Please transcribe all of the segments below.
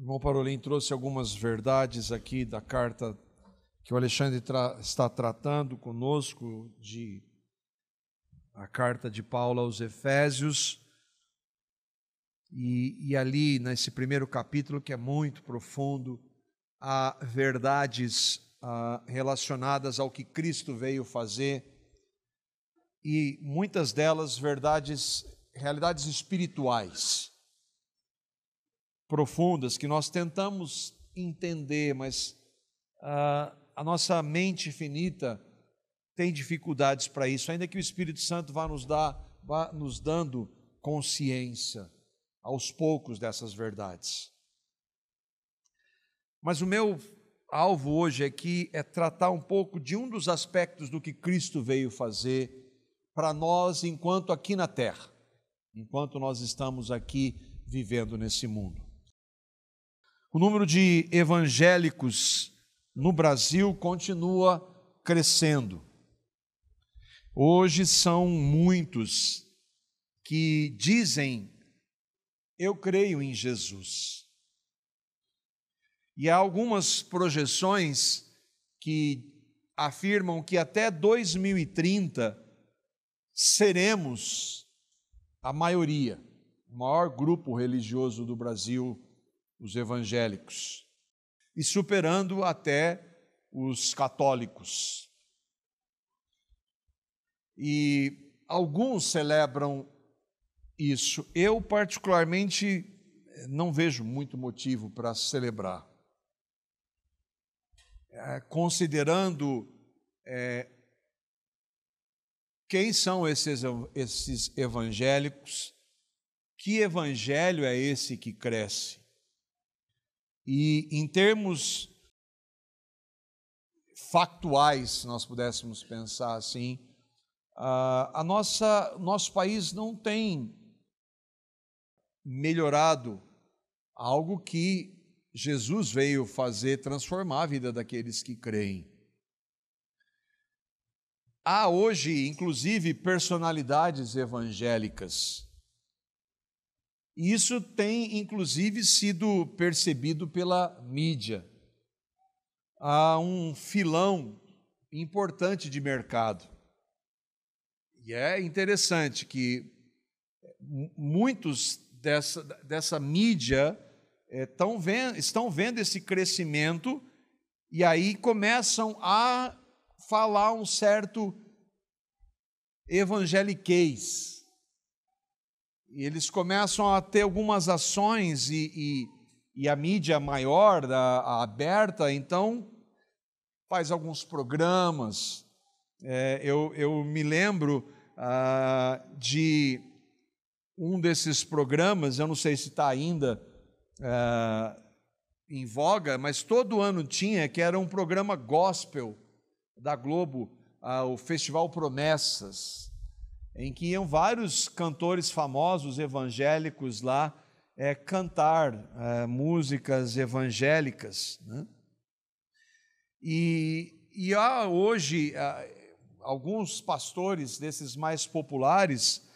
O irmão Parolim trouxe algumas verdades aqui da carta que o Alexandre está tratando conosco, a carta de Paulo aos Efésios, e ali nesse primeiro capítulo, que é muito profundo, há verdades relacionadas ao que Cristo veio fazer, e muitas delas realidades espirituais, profundas, que nós tentamos entender, mas a nossa mente finita tem dificuldades para isso, ainda que o Espírito Santo vá nos dando consciência aos poucos dessas verdades. Mas o meu alvo hoje aqui é tratar um pouco de um dos aspectos do que Cristo veio fazer para nós enquanto aqui na terra, enquanto nós estamos aqui vivendo nesse mundo. O número de evangélicos no Brasil continua crescendo. Hoje são muitos que dizem: eu creio em Jesus. E há algumas projeções que afirmam que até 2030 seremos a maioria, o maior grupo religioso do Brasil, os evangélicos, e superando até os católicos. E alguns celebram isso. Eu, particularmente, não vejo muito motivo para celebrar. Considerando quem são esses evangélicos, que evangelho é esse que cresce? E em termos factuais, se nós pudéssemos pensar assim, nosso país não tem melhorado algo que Jesus veio fazer, transformar a vida daqueles que creem. Há hoje, inclusive, personalidades evangélicas. E isso tem, inclusive, sido percebido pela mídia. Há um filão importante de mercado. E é interessante que muitos dessa mídia estão vendo esse crescimento e aí começam a falar um certo evangeliquez. E eles começam a ter algumas ações e a mídia maior, a aberta, então faz alguns programas. Eu me lembro de um desses programas, eu não sei se está ainda em voga, mas todo ano tinha, que era um programa gospel da Globo, o Festival Promessas, em que iam vários cantores famosos evangélicos lá cantar músicas evangélicas, né? E há hoje alguns pastores desses mais populares,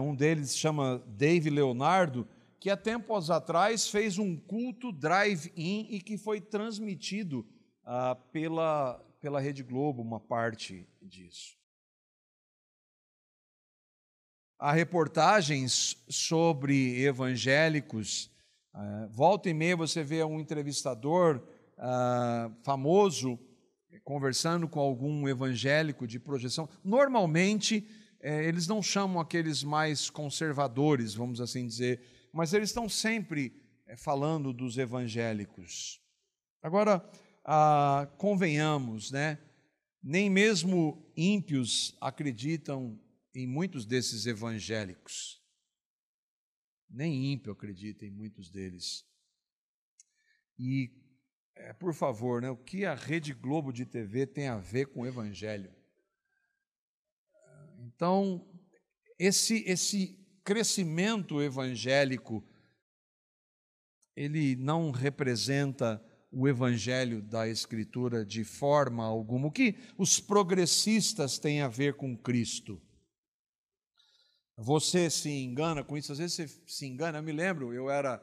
um deles chama Dave Leonardo, que há tempos atrás fez um culto drive-in e que foi transmitido pela Rede Globo, uma parte disso. Há reportagens sobre evangélicos, volta e meia você vê um entrevistador famoso conversando com algum evangélico de projeção. Normalmente, eles não chamam aqueles mais conservadores, vamos assim dizer, mas eles estão sempre falando dos evangélicos. Agora, convenhamos, né? Nem mesmo ímpios acreditam em muitos desses evangélicos. Nem ímpio acredita em muitos deles. E, por favor, né, o que a Rede Globo de TV tem a ver com o evangelho? Então, esse crescimento evangélico, ele não representa o evangelho da Escritura de forma alguma. O que os progressistas têm a ver com Cristo? Você se engana com isso, às vezes você se engana. Eu me lembro, eu era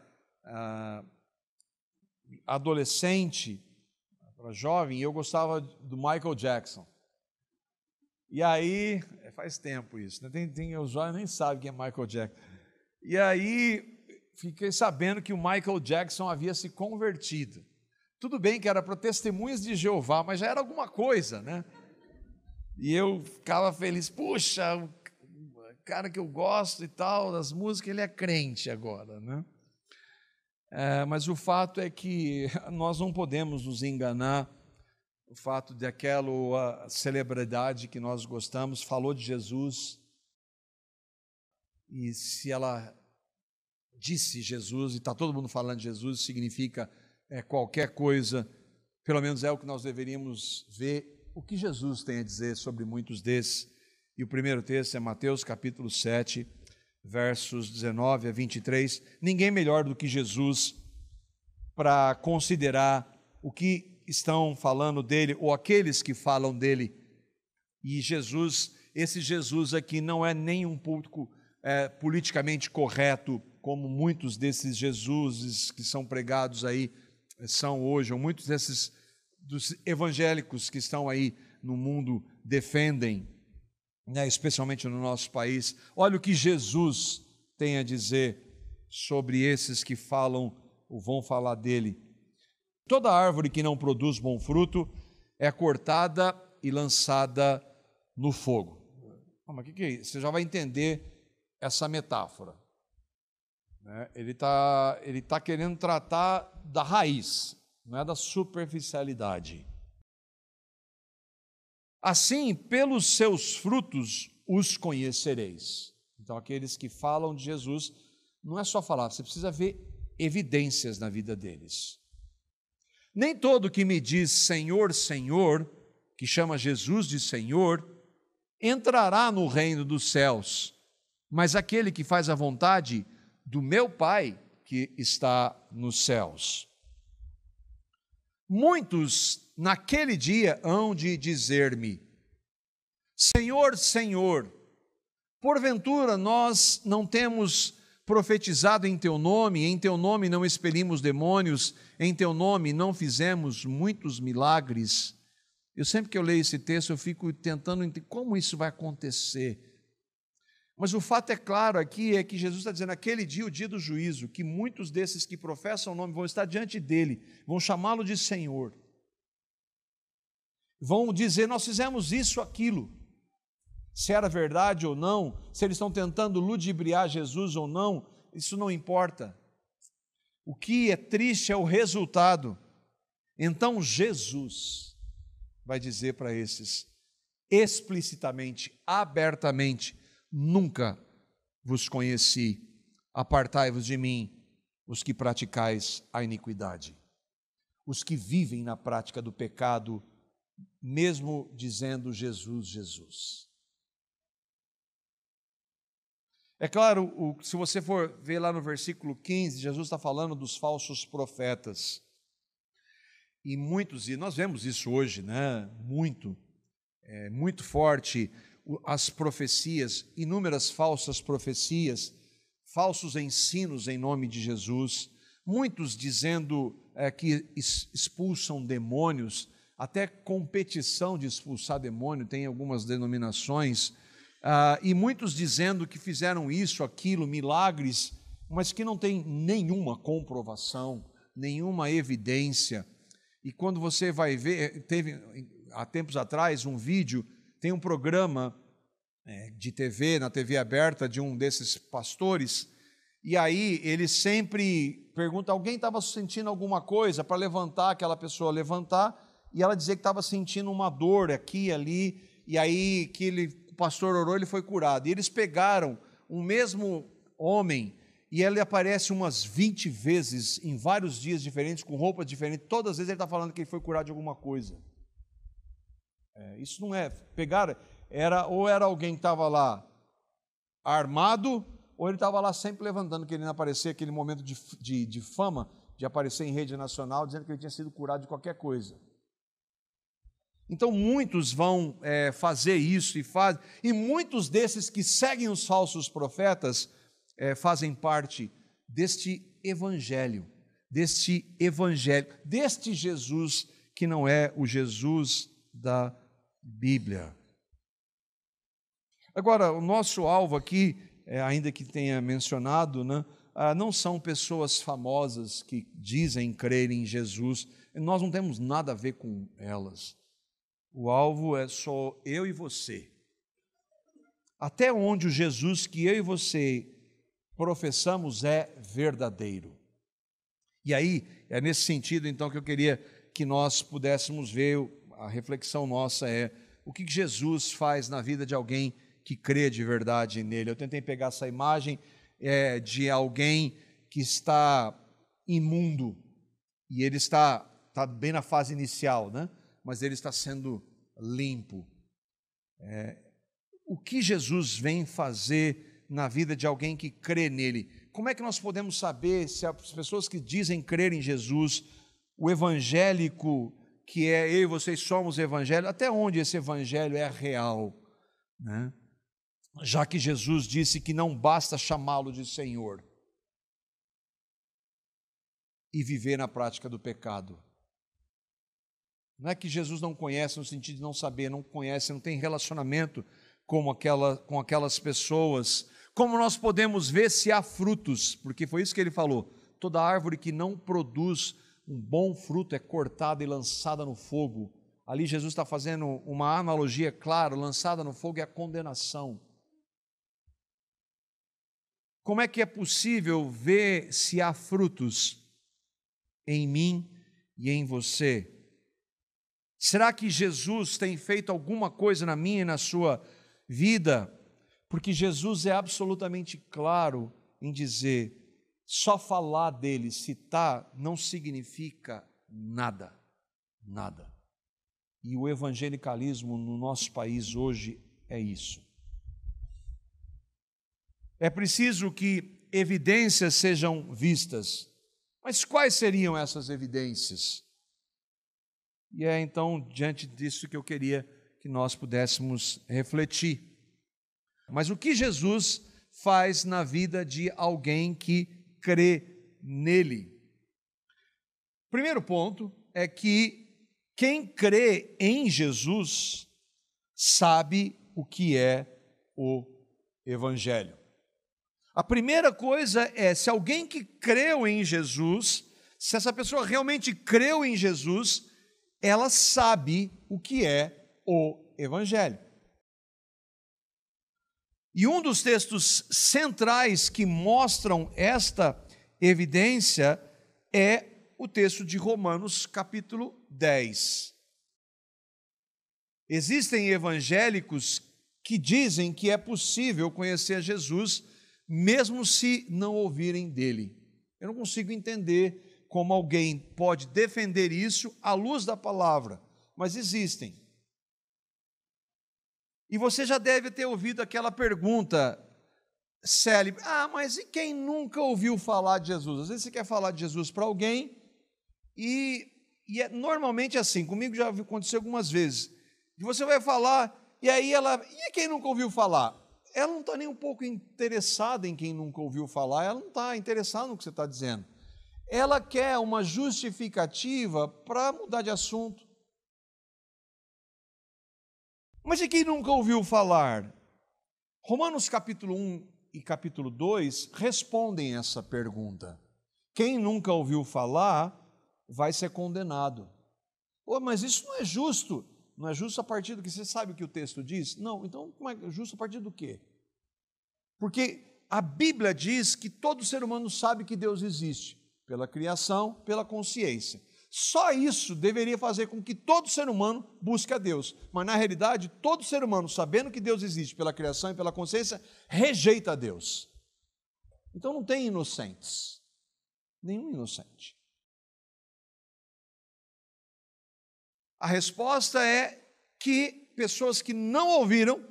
adolescente, para jovem, eu gostava do Michael Jackson. E aí, faz tempo isso, né? Os jovens nem sabem quem é Michael Jackson. E aí, fiquei sabendo que o Michael Jackson havia se convertido. Tudo bem que era para Testemunhas de Jeová, mas já era alguma coisa, né? E eu ficava feliz, puxa, o cara que eu gosto e tal, das músicas, ele é crente agora, né? Mas o fato é que nós não podemos nos enganar. O fato de aquela celebridade que nós gostamos falou de Jesus, e se ela disse Jesus, e está todo mundo falando de Jesus, significa qualquer coisa, pelo menos é o que nós deveríamos ver, o que Jesus tem a dizer sobre muitos desses. E o primeiro texto é Mateus capítulo 7, versos 19 a 23. Ninguém melhor do que Jesus para considerar o que estão falando dele, ou aqueles que falam dele. E Jesus, esse Jesus aqui não é nem um pouco politicamente correto, como muitos desses Jesuses que são pregados aí são hoje, ou muitos desses dos evangélicos que estão aí no mundo defendem, né, especialmente no nosso país. Olha o que Jesus tem a dizer sobre esses que falam ou vão falar dele. Toda árvore que não produz bom fruto é cortada e lançada no fogo. Mas o que é isso? Você já vai entender essa metáfora. Ele tá querendo tratar da raiz, não é da superficialidade. Assim, pelos seus frutos os conhecereis. Então, aqueles que falam de Jesus, não é só falar, você precisa ver evidências na vida deles. Nem todo que me diz Senhor, Senhor, que chama Jesus de Senhor, entrará no reino dos céus, mas aquele que faz a vontade do meu Pai que está nos céus. Muitos naquele dia hão de dizer-me: Senhor, Senhor, porventura nós não temos profetizado em teu nome não expelimos demônios, em teu nome não fizemos muitos milagres. Eu sempre que eu leio esse texto, eu fico tentando entender como isso vai acontecer. Mas o fato é claro aqui, é que Jesus está dizendo, aquele dia, o dia do juízo, que muitos desses que professam o nome vão estar diante dele, vão chamá-lo de Senhor. Vão dizer, nós fizemos isso, aquilo. Se era verdade ou não, se eles estão tentando ludibriar Jesus ou não, isso não importa. O que é triste é o resultado. Então Jesus vai dizer para esses, explicitamente, abertamente, nunca vos conheci, apartai-vos de mim, os que praticais a iniquidade. Os que vivem na prática do pecado, mesmo dizendo Jesus, Jesus. É claro, se você for ver lá no versículo 15, Jesus está falando dos falsos profetas. E muitos, e nós vemos isso hoje, né? Muito forte, as profecias, inúmeras falsas profecias, falsos ensinos em nome de Jesus, muitos dizendo que expulsam demônios, até competição de expulsar demônio, tem algumas denominações, e muitos dizendo que fizeram isso, aquilo, milagres, mas que não tem nenhuma comprovação, nenhuma evidência. E quando você vai ver, teve há tempos atrás um vídeo, tem um programa de TV, na TV aberta, de um desses pastores, e aí ele sempre pergunta, alguém estava sentindo alguma coisa, para levantar, aquela pessoa levantar, e ela dizer que estava sentindo uma dor aqui e ali, e aí o pastor orou, ele foi curado. E eles pegaram o mesmo homem, e ele aparece umas 20 vezes, em vários dias diferentes, com roupas diferentes, todas as vezes ele está falando que ele foi curado de alguma coisa. Isso não é, pegaram, ou era alguém que estava lá armado, ou ele estava lá sempre levantando, querendo aparecer, aquele momento de fama, de aparecer em rede nacional, dizendo que ele tinha sido curado de qualquer coisa. Então muitos vão fazer isso e muitos desses que seguem os falsos profetas fazem parte deste evangelho, deste evangelho, deste Jesus que não é o Jesus da Bíblia. Agora, o nosso alvo aqui, ainda que tenha mencionado, né, não são pessoas famosas que dizem crer em Jesus, nós não temos nada a ver com elas. O alvo é só eu e você. Até onde o Jesus que eu e você professamos é verdadeiro. E aí, é nesse sentido, então, que eu queria que nós pudéssemos ver, a reflexão nossa é, o que Jesus faz na vida de alguém que crê de verdade nele. Eu tentei pegar essa imagem de alguém que está imundo, e ele está bem na fase inicial, né? Mas ele está sendo limpo. O que Jesus vem fazer na vida de alguém que crê nele? Como é que nós podemos saber se as pessoas que dizem crer em Jesus, o evangélico que é eu e vocês somos evangélicos, até onde esse evangelho é real, né? Já que Jesus disse que não basta chamá-lo de Senhor e viver na prática do pecado. Não é que Jesus não conhece no sentido de não saber, não conhece, não tem relacionamento com aquelas pessoas. Como nós podemos ver se há frutos? Porque foi isso que ele falou. Toda árvore que não produz um bom fruto é cortada e lançada no fogo. Ali Jesus está fazendo uma analogia clara, lançada no fogo é a condenação. Como é que é possível ver se há frutos em mim e em você? Será que Jesus tem feito alguma coisa na minha e na sua vida? Porque Jesus é absolutamente claro em dizer, só falar dele, citar, não significa nada, nada. E o evangelicalismo no nosso país hoje é isso. É preciso que evidências sejam vistas. Mas quais seriam essas evidências? E é então diante disso que eu queria que nós pudéssemos refletir. Mas o que Jesus faz na vida de alguém que crê nele? Primeiro ponto é que quem crê em Jesus sabe o que é o Evangelho. A primeira coisa é, se alguém que creu em Jesus, se essa pessoa realmente creu em Jesus, ela sabe o que é o Evangelho. E um dos textos centrais que mostram esta evidência é o texto de Romanos, capítulo 10. Existem evangélicos que dizem que é possível conhecer Jesus mesmo se não ouvirem dele. Eu não consigo entender como alguém pode defender isso à luz da palavra, mas existem. E você já deve ter ouvido aquela pergunta célebre, mas e quem nunca ouviu falar de Jesus? Às vezes você quer falar de Jesus para alguém e é normalmente assim, comigo já aconteceu algumas vezes, e você vai falar, e aí e quem nunca ouviu falar? Ela não está nem um pouco interessada em quem nunca ouviu falar, ela não está interessada no que você está dizendo. Ela quer uma justificativa para mudar de assunto. Mas e quem nunca ouviu falar? Romanos capítulo 1 e capítulo 2 respondem essa pergunta. Quem nunca ouviu falar vai ser condenado. Mas isso não é justo. Não é justo a partir do que você sabe o que o texto diz? Não, então como é justo a partir do quê? Porque a Bíblia diz que todo ser humano sabe que Deus existe, pela criação, pela consciência. Só isso deveria fazer com que todo ser humano busque a Deus. Mas na realidade, todo ser humano, sabendo que Deus existe pela criação e pela consciência, rejeita a Deus. Então não tem inocentes, nenhum inocente. A resposta é que pessoas que não ouviram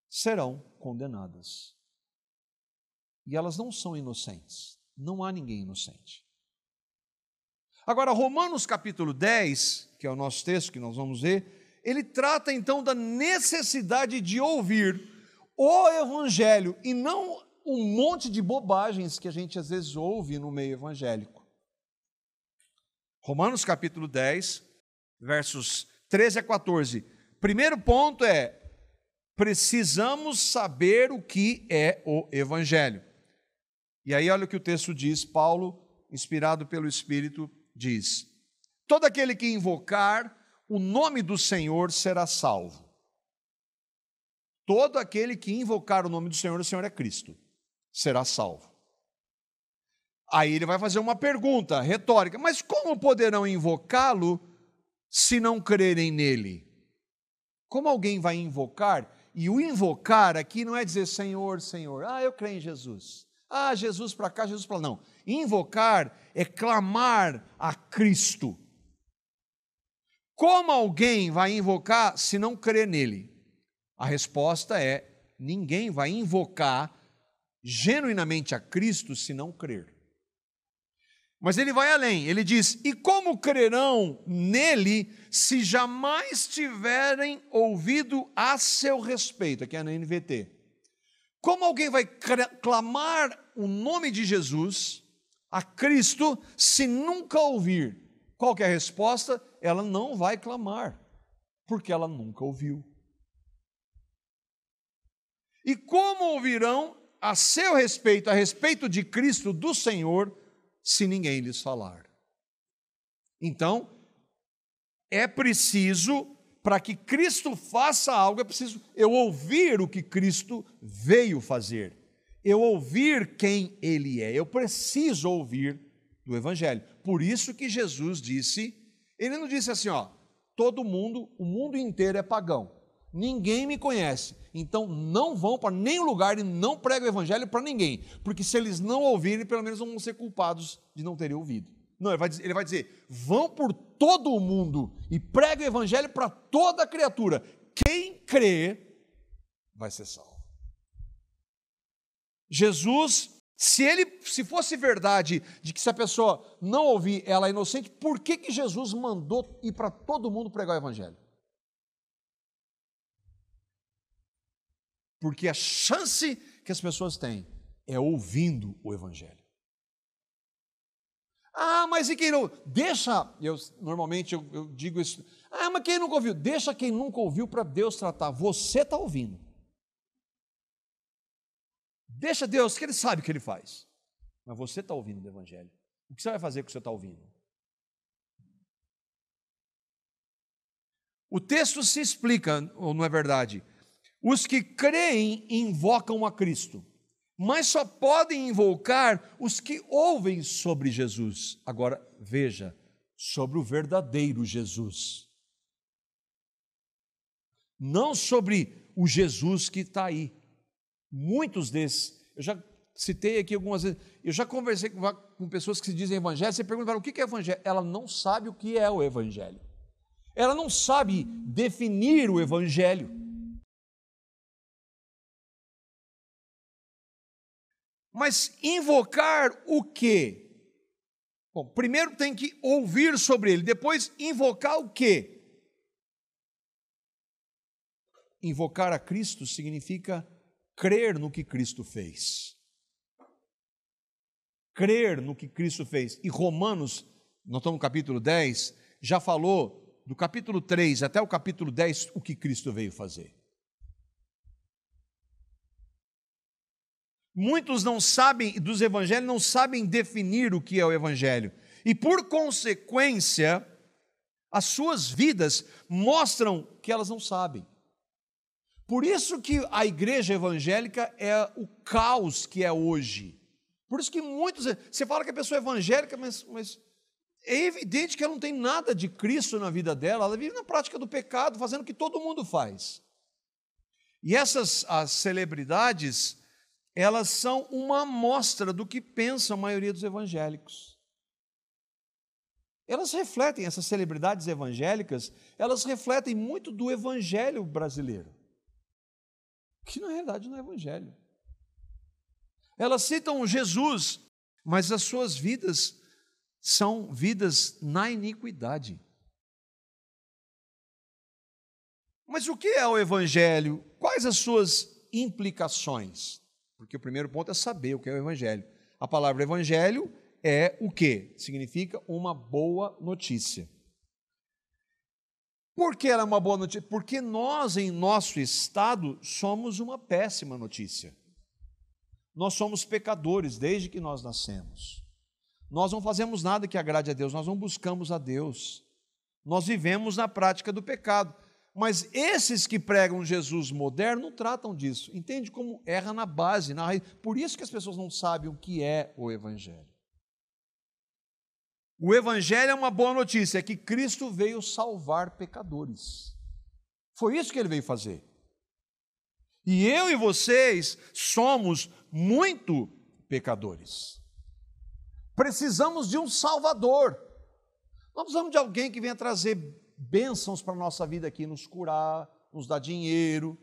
serão condenadas. E elas não são inocentes. Não há ninguém inocente. Agora, Romanos capítulo 10, que é o nosso texto que nós vamos ver, ele trata então da necessidade de ouvir o Evangelho e não um monte de bobagens que a gente às vezes ouve no meio evangélico. Romanos capítulo 10, versos 13 a 14. Primeiro ponto é: precisamos saber o que é o Evangelho. E aí olha o que o texto diz, Paulo, inspirado pelo Espírito, diz: todo aquele que invocar o nome do Senhor será salvo. Todo aquele que invocar o nome do Senhor é Cristo, será salvo. Aí ele vai fazer uma pergunta retórica: mas como poderão invocá-lo se não crerem nele? Como alguém vai invocar? E o invocar aqui não é dizer Senhor, Senhor, eu creio em Jesus. Jesus para cá, Jesus para lá. Não. Invocar é clamar a Cristo. Como alguém vai invocar se não crer nele? A resposta é: ninguém vai invocar genuinamente a Cristo se não crer. Mas ele vai além, ele diz: e como crerão nele se jamais tiverem ouvido a seu respeito? Aqui é na NVT. Como alguém vai clamar o nome de Jesus, a Cristo, se nunca ouvir? Qual que é a resposta? Ela não vai clamar, porque ela nunca ouviu. E como ouvirão a seu respeito, a respeito de Cristo, do Senhor, se ninguém lhes falar? Então, é preciso, para que Cristo faça algo, é preciso eu ouvir o que Cristo veio fazer, eu ouvir quem Ele é, eu preciso ouvir do Evangelho. Por isso que Jesus disse, Ele não disse assim, todo mundo, o mundo inteiro é pagão, ninguém me conhece, então não vão para nenhum lugar e não pregam o Evangelho para ninguém, porque se eles não ouvirem, pelo menos vão ser culpados de não terem ouvido. Não, ele vai dizer, vão por todo o mundo e preguem o Evangelho para toda criatura. Quem crê vai ser salvo. Jesus, se fosse verdade de que se a pessoa não ouvir, ela é inocente, por que Jesus mandou ir para todo mundo pregar o Evangelho? Porque a chance que as pessoas têm é ouvindo o Evangelho. Mas e quem não? Normalmente eu digo isso. Mas quem nunca ouviu? Deixa quem nunca ouviu para Deus tratar. Você está ouvindo. Deixa Deus, que Ele sabe o que Ele faz. Mas você está ouvindo o Evangelho. O que você vai fazer com o que você está ouvindo? O texto se explica, ou não é verdade? Os que creem invocam a Cristo, mas só podem invocar os que ouvem sobre Jesus. Agora, veja, sobre o verdadeiro Jesus. Não sobre o Jesus que está aí. Muitos desses, eu já citei aqui algumas vezes, eu já conversei com pessoas que se dizem evangélicas, você pergunta, o que é evangelho? Ela não sabe o que é o evangelho. Ela não sabe definir o evangelho. Mas invocar o quê? Bom, primeiro tem que ouvir sobre ele, depois invocar o quê? Invocar a Cristo significa crer no que Cristo fez. Crer no que Cristo fez. E Romanos, nós estamos no capítulo 10, já falou do capítulo 3 até o capítulo 10 o que Cristo veio fazer. Muitos não sabem, dos evangelhos, não sabem definir o que é o evangelho. E por consequência, as suas vidas mostram que elas não sabem. Por isso que a igreja evangélica é o caos que é hoje. Por isso que muitos, você fala que a pessoa é evangélica, mas é evidente que ela não tem nada de Cristo na vida dela, ela vive na prática do pecado, fazendo o que todo mundo faz. E as celebridades, elas são uma amostra do que pensa a maioria dos evangélicos. Elas refletem, essas celebridades evangélicas, elas refletem muito do evangelho brasileiro, que na realidade não é evangelho. Elas citam Jesus, mas as suas vidas são vidas na iniquidade. Mas o que é o evangelho? Quais as suas implicações? Porque o primeiro ponto é saber o que é o evangelho. A palavra evangelho é o quê? Significa uma boa notícia. Por que ela é uma boa notícia? Porque nós, em nosso estado, somos uma péssima notícia. Nós somos pecadores desde que nós nascemos. Nós não fazemos nada que agrade a Deus, nós não buscamos a Deus. Nós vivemos na prática do pecado. Mas esses que pregam Jesus moderno não tratam disso. Entende como erra na base, na raiz. Por isso que as pessoas não sabem o que é o Evangelho. O Evangelho é uma boa notícia, é que Cristo veio salvar pecadores. Foi isso que Ele veio fazer. E eu e vocês somos muito pecadores. Precisamos de um Salvador. Nós precisamos de alguém que venha trazer bênçãos para a nossa vida aqui, nos curar, nos dar dinheiro.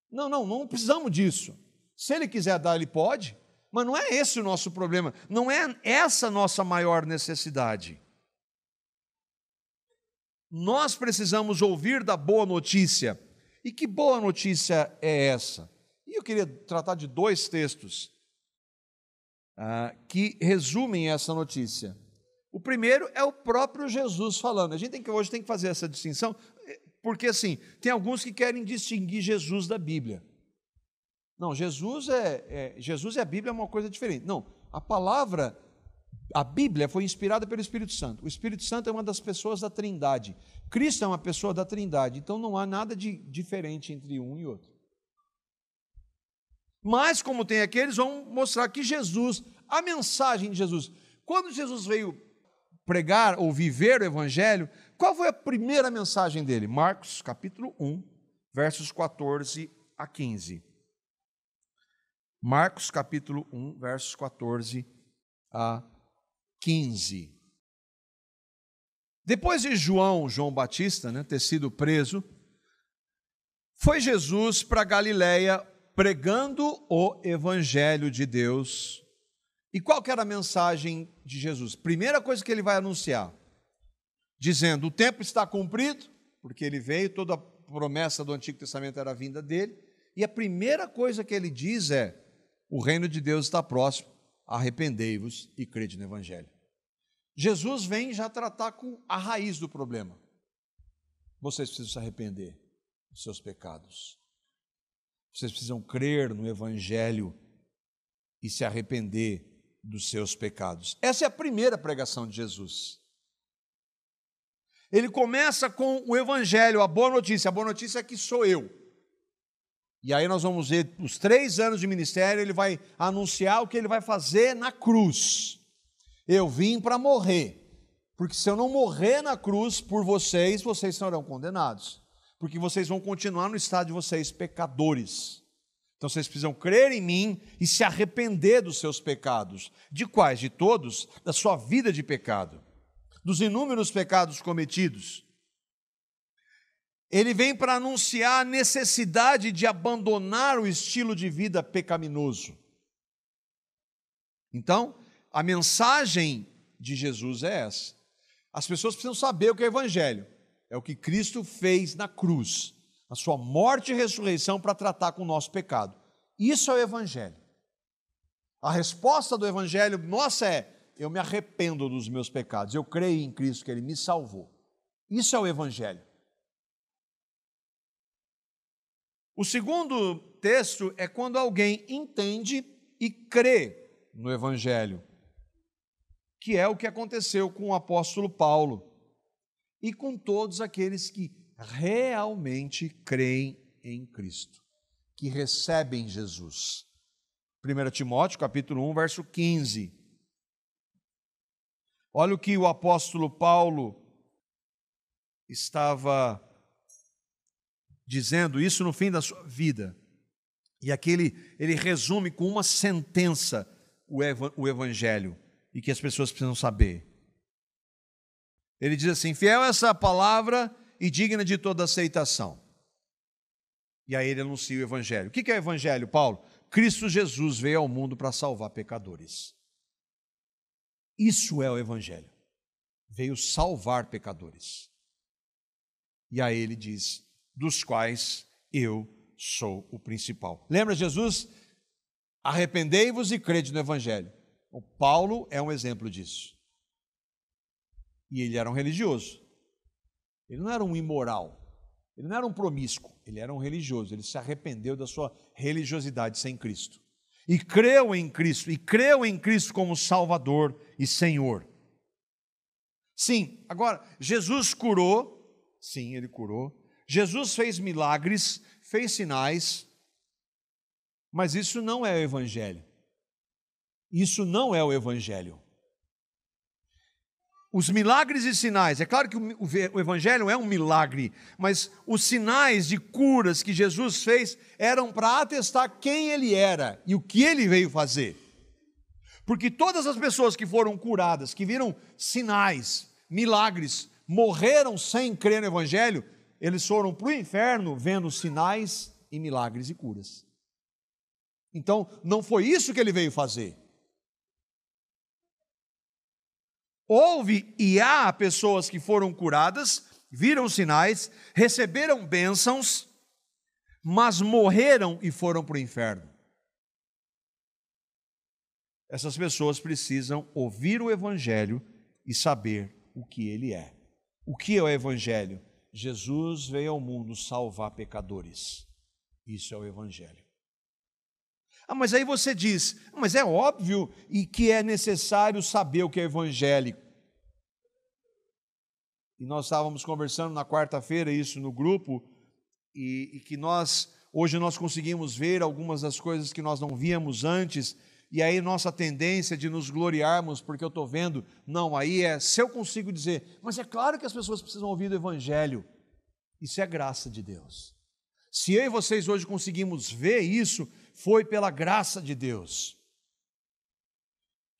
Não precisamos disso. Se Ele quiser dar, Ele pode, mas não é esse o nosso problema, não é essa a nossa maior necessidade. Nós precisamos ouvir da boa notícia. E que boa notícia é essa? E eu queria tratar de 2 textos que resumem essa notícia. O primeiro é o próprio Jesus falando. A gente hoje tem que fazer essa distinção, porque assim, tem alguns que querem distinguir Jesus da Bíblia. Não, Jesus e a Bíblia é uma coisa diferente. Não, a Bíblia foi inspirada pelo Espírito Santo. O Espírito Santo é uma das pessoas da Trindade. Cristo é uma pessoa da Trindade, então não há nada de diferente entre um e outro. Mas, como tem aqui, eles vão mostrar que Jesus, a mensagem de Jesus, quando Jesus veio pregar ou viver o Evangelho, qual foi a primeira mensagem dele? Marcos, capítulo 1, versos 14 a 15. Marcos, capítulo 1, versos 14 a 15. Depois de João Batista, ter sido preso, foi Jesus para Galiléia pregando o Evangelho de Deus. E qual que era a mensagem de Jesus? Primeira coisa que ele vai anunciar, dizendo: o tempo está cumprido, porque ele veio, toda a promessa do Antigo Testamento era a vinda dele, e a primeira coisa que ele diz é: o reino de Deus está próximo, arrependei-vos e crede no Evangelho. Jesus vem já tratar com a raiz do problema. Vocês precisam se arrepender dos seus pecados. Vocês precisam crer no Evangelho e se arrepender dos seus pecados. Essa é a primeira pregação de Jesus. Ele começa com o Evangelho, a boa notícia. A boa notícia é que sou eu. E aí nós vamos ver os 3 anos de ministério, ele vai anunciar o que ele vai fazer na cruz. Eu vim para morrer, porque se eu não morrer na cruz por vocês, vocês serão condenados, porque vocês vão continuar no estado de vocês pecadores. Então vocês precisam crer em mim e se arrepender dos seus pecados. De quais? De todos? Da sua vida de pecado, dos inúmeros pecados cometidos. Ele vem para anunciar a necessidade de abandonar o estilo de vida pecaminoso. Então, a mensagem de Jesus é essa. As pessoas precisam saber o que é o Evangelho. É o que Cristo fez na cruz, a sua morte e ressurreição para tratar com o nosso pecado. Isso é o Evangelho. A resposta do Evangelho nossa é: eu me arrependo dos meus pecados, eu creio em Cristo, que Ele me salvou. Isso é o Evangelho. O segundo texto é quando alguém entende e crê no Evangelho, que é o que aconteceu com o apóstolo Paulo e com todos aqueles que realmente creem em Cristo, que recebem Jesus. 1 Timóteo, capítulo 1, verso 15. Olha o que o apóstolo Paulo estava dizendo, isso no fim da sua vida. E aqui ele resume com uma sentença o Evangelho, e que as pessoas precisam saber. Ele diz assim: fiel é essa palavra e digna de toda aceitação. E aí ele anuncia o Evangelho. O que é o Evangelho, Paulo? Cristo Jesus veio ao mundo para salvar pecadores. Isso é o Evangelho. Veio salvar pecadores. E aí ele diz: dos quais eu sou o principal. Lembra Jesus? Arrependei-vos e crede no Evangelho. O Paulo é um exemplo disso. E ele era um religioso. Ele não era um imoral. Ele não era um promíscuo. Ele era um religioso. Ele se arrependeu da sua religiosidade sem Cristo. E creu em Cristo. E creu em Cristo como Salvador e Senhor. Sim, agora, Jesus curou. Sim, ele curou. Jesus fez milagres, fez sinais. Mas isso não é o Evangelho. Isso não é o Evangelho. Os milagres e sinais, é claro que o Evangelho é um milagre, mas os sinais de curas que Jesus fez eram para atestar quem Ele era e o que Ele veio fazer. Porque todas as pessoas que foram curadas, que viram sinais, milagres, morreram sem crer no Evangelho, eles foram para o inferno vendo sinais e milagres e curas. Então, não foi isso que Ele veio fazer. Houve e há pessoas que foram curadas, viram sinais, receberam bênçãos, mas morreram e foram para o inferno. Essas pessoas precisam ouvir o Evangelho e saber o que ele é. O que é o Evangelho? Jesus veio ao mundo salvar pecadores. Isso é o Evangelho. Mas aí você diz, mas é óbvio e que é necessário saber o que é evangélico. E nós estávamos conversando na quarta-feira isso no grupo, e que hoje nós conseguimos ver algumas das coisas que nós não víamos antes, e aí nossa tendência de nos gloriarmos, porque eu estou vendo, não, aí se eu consigo dizer, mas é claro que as pessoas precisam ouvir o Evangelho, isso é graça de Deus. Se eu e vocês hoje conseguimos ver isso, foi pela graça de Deus.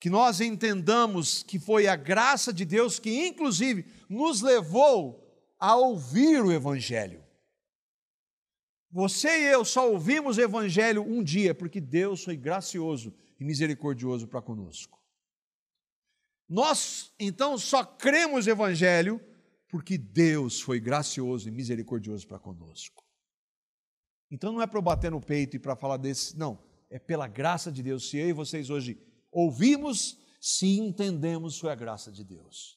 Que nós entendamos que foi a graça de Deus que, inclusive, nos levou a ouvir o Evangelho. Você e eu só ouvimos o Evangelho um dia, porque Deus foi gracioso e misericordioso para conosco. Nós, então, só cremos no Evangelho porque Deus foi gracioso e misericordioso para conosco. Então não é para eu bater no peito e para falar desse, não, é pela graça de Deus. Se eu e vocês hoje ouvimos, se entendemos, foi a graça de Deus.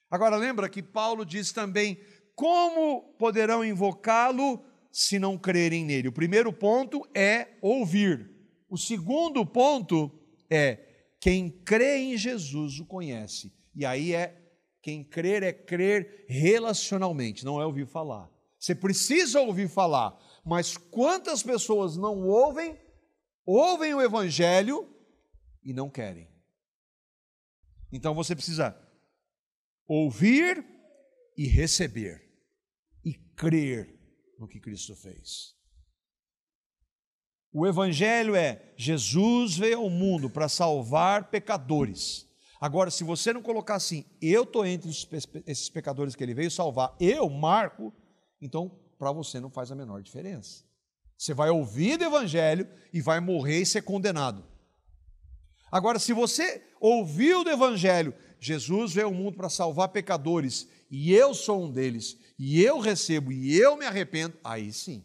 Agora lembra que Paulo diz também, como poderão invocá-lo se não crerem nele? O primeiro ponto é ouvir. O segundo ponto é, quem crê em Jesus o conhece. E aí quem crer é crer relacionalmente, não é ouvir falar. Você precisa ouvir falar, mas quantas pessoas não ouvem o Evangelho e não querem? Então você precisa ouvir e receber e crer no que Cristo fez. O Evangelho é Jesus veio ao mundo para salvar pecadores. Agora, se você não colocar assim, eu estou entre esses pecadores que ele veio salvar, eu, Marco, então, para você não faz a menor diferença. Você vai ouvir do Evangelho e vai morrer e ser condenado. Agora, se você ouviu do Evangelho, Jesus veio ao mundo para salvar pecadores, e eu sou um deles, e eu recebo, e eu me arrependo, aí sim.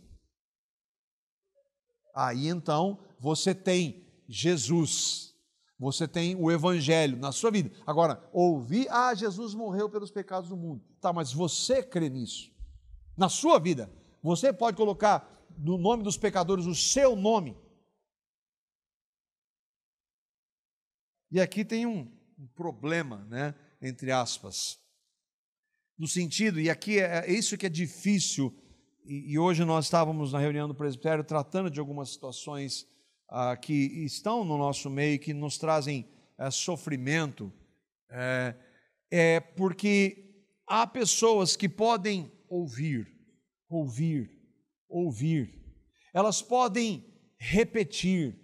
Aí então, você tem Jesus, você tem o Evangelho na sua vida. Agora, ouvir, Jesus morreu pelos pecados do mundo. Tá, mas você crê nisso? Na sua vida, você pode colocar no nome dos pecadores o seu nome. E aqui tem um problema, né, entre aspas, no sentido, e aqui é isso que é difícil, e hoje nós estávamos na reunião do presbitério tratando de algumas situações que estão no nosso meio, que nos trazem sofrimento, porque há pessoas que podem ouvir, elas podem repetir,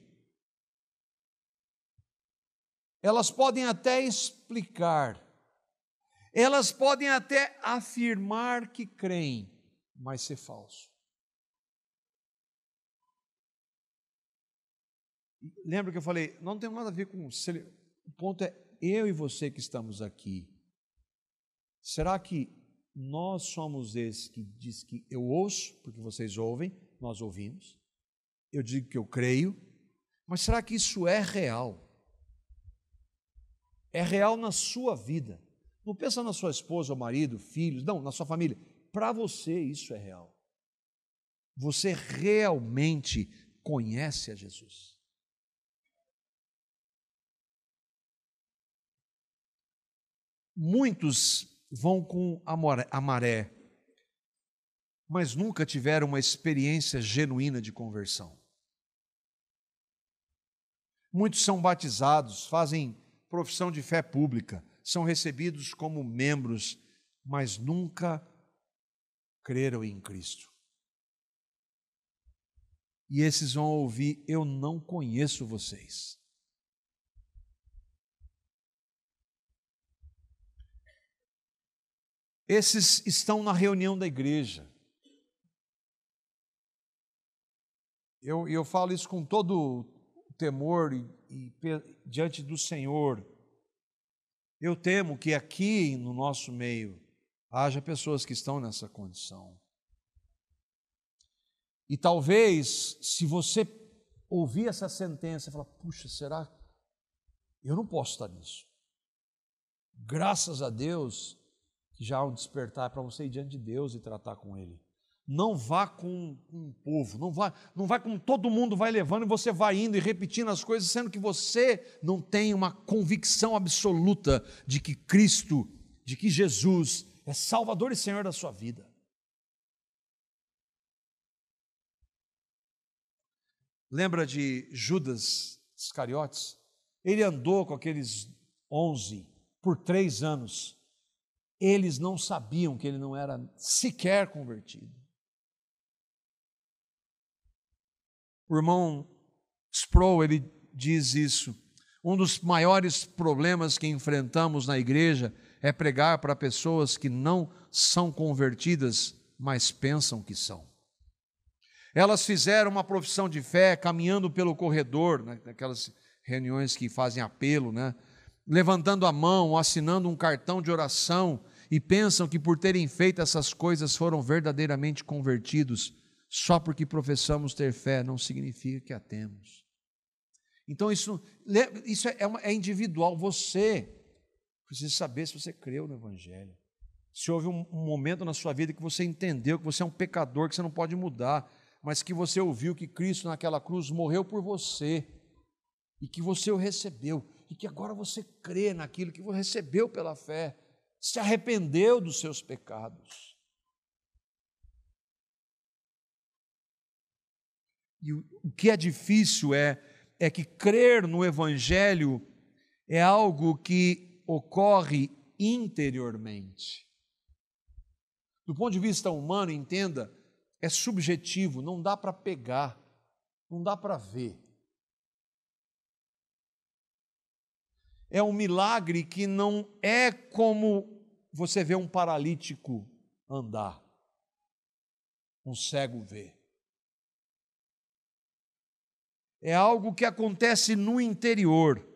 elas podem até explicar, elas podem até afirmar que creem, mas ser falso. Lembra que eu falei, não tem nada a ver com... O ponto é eu e você que estamos aqui. Será que nós somos esses que diz que eu ouço, porque vocês ouvem, nós ouvimos. Eu digo que eu creio. Mas será que isso é real? É real na sua vida. Não pensa na sua esposa ou marido, filhos, não, na sua família. Para você isso é real. Você realmente conhece a Jesus. Muitos vão com a maré, mas nunca tiveram uma experiência genuína de conversão. Muitos são batizados, fazem profissão de fé pública, são recebidos como membros, mas nunca creram em Cristo. E esses vão ouvir: eu não conheço vocês. Esses estão na reunião da igreja. Eu falo isso com todo o temor e diante do Senhor. Eu temo que aqui no nosso meio haja pessoas que estão nessa condição. E talvez, se você ouvir essa sentença e falar: puxa, será? Eu não posso estar nisso. Graças a Deus que já há um despertar para você ir diante de Deus e tratar com Ele. Não vá com um povo, não vai como todo mundo vai levando e você vai indo e repetindo as coisas, sendo que você não tem uma convicção absoluta de que Cristo, de que Jesus é Salvador e Senhor da sua vida. Lembra de Judas Iscariotes? Ele andou com aqueles 11 por 3 anos. Eles não sabiam que ele não era sequer convertido. O irmão Sproul, ele diz isso: um dos maiores problemas que enfrentamos na igreja é pregar para pessoas que não são convertidas, mas pensam que são. Elas fizeram uma profissão de fé caminhando pelo corredor, naquelas reuniões que fazem apelo, levantando a mão, assinando um cartão de oração, e pensam que por terem feito essas coisas foram verdadeiramente convertidos. Só porque professamos ter fé não significa que a temos. Então isso é individual. Você precisa saber se você creu no Evangelho. Se houve um momento na sua vida que você entendeu que você é um pecador, que você não pode mudar, mas que você ouviu que Cristo naquela cruz morreu por você e que você o recebeu e que agora você crê naquilo que você recebeu pela fé, se arrependeu dos seus pecados. E o que é difícil é que crer no Evangelho é algo que ocorre interiormente. Do ponto de vista humano, entenda, é subjetivo, não dá para pegar, não dá para ver. É um milagre que não é como você vê um paralítico andar, um cego ver. É algo que acontece no interior.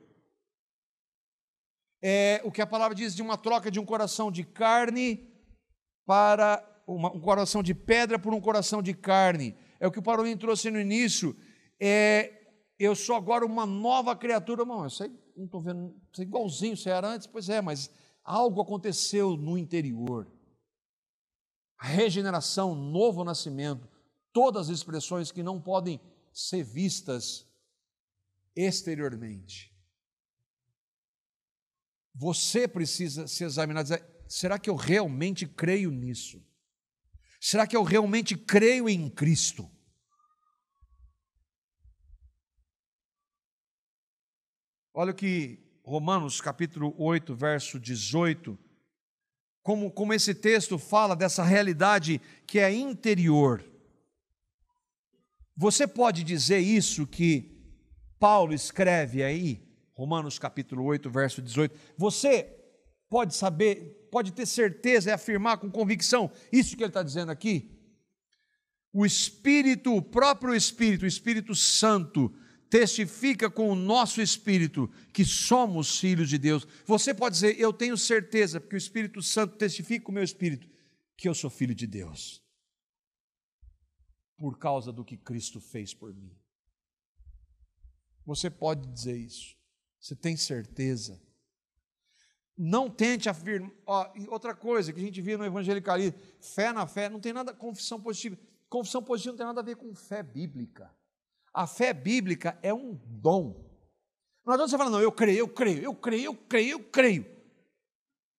É o que a palavra diz de uma troca de um coração de carne para um coração de pedra por um coração de carne. É o que o Paulinho trouxe no início. Eu sou agora uma nova criatura. Não, eu sei, não estou vendo, você é igualzinho você era antes. Pois é, mas algo aconteceu no interior. A regeneração, novo nascimento, todas as expressões que não podem ser vistas exteriormente. Você precisa se examinar e dizer: será que eu realmente creio nisso? Será que eu realmente creio em Cristo? Olha o que Romanos capítulo 8, verso 18, como esse texto fala dessa realidade que é interior. Você pode dizer isso que Paulo escreve aí, Romanos capítulo 8, verso 18. Você pode saber, pode ter certeza e afirmar com convicção isso que ele está dizendo aqui? O Espírito, o próprio Espírito, o Espírito Santo, testifica com o nosso espírito que somos filhos de Deus. Você pode dizer: eu tenho certeza, porque o Espírito Santo testifica com o meu espírito, que eu sou filho de Deus, por causa do que Cristo fez por mim. Você pode dizer isso. Você tem certeza. Não tente afirmar. Outra coisa que a gente vê no evangelicalismo, fé na fé, não tem nada, confissão positiva. Confissão positiva não tem nada a ver com fé bíblica. A fé bíblica é um dom. Não adianta você falar, não, eu creio.